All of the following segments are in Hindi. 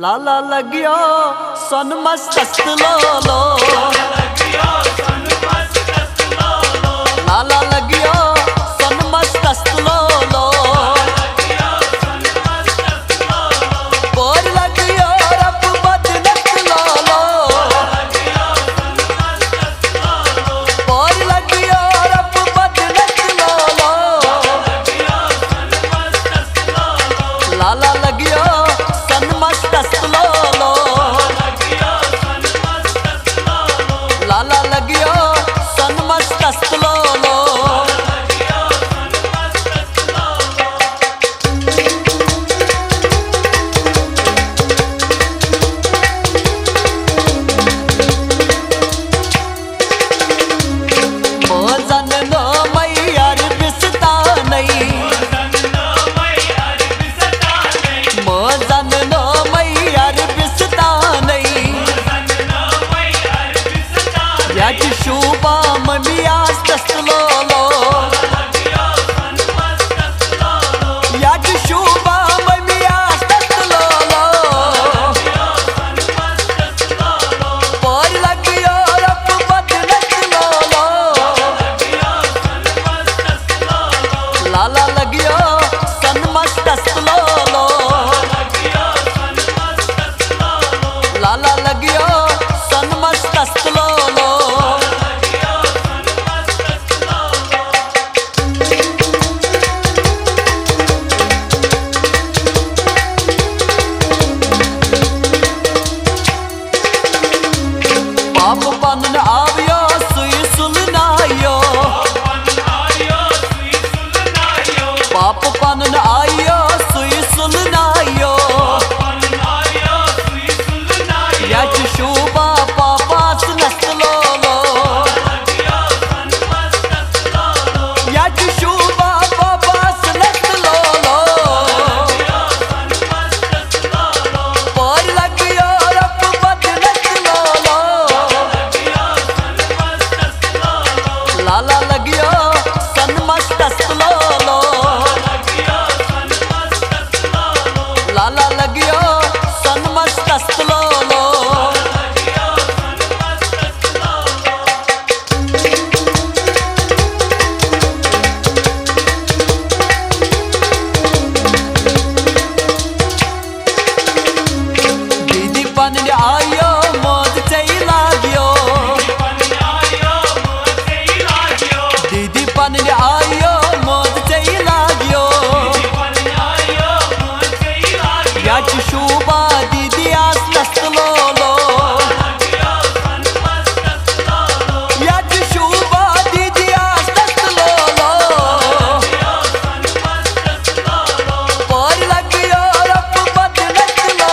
लाला लगियो सन मस्त लो लाला लगियो सन मस्त लो बोर लगियो रब बदनत लो बोर लगियो रब बदनत लो लाला लगियो सन मस्त लो लाला लगियो सन मस्त लो शुभा ममिया लो याद शुभा ममिया लो पर लगियो रब बदनत लो लाला लगियो सन मस्त लो लाला लगियो सन मस्त लो पाप पन आवियो सुई सुलनायो पाप पन आयो सुई सुलनायो याच शुभा पापास नस्लो याच शुभा पापास नस्लो पर लगियो रब बदनत लो लाला लगियो सन मस्त लो लाला लगियो सन मस्त लो दीदी पन आयो मौज चई लाग्यो दीदी पन आयो मौज चई लाग्यो याच शुभा दीदी आस नस्त लो याच शुभा दीदी आस नस्त लो पर लगियो रब बदनत लो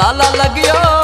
ताला लगियो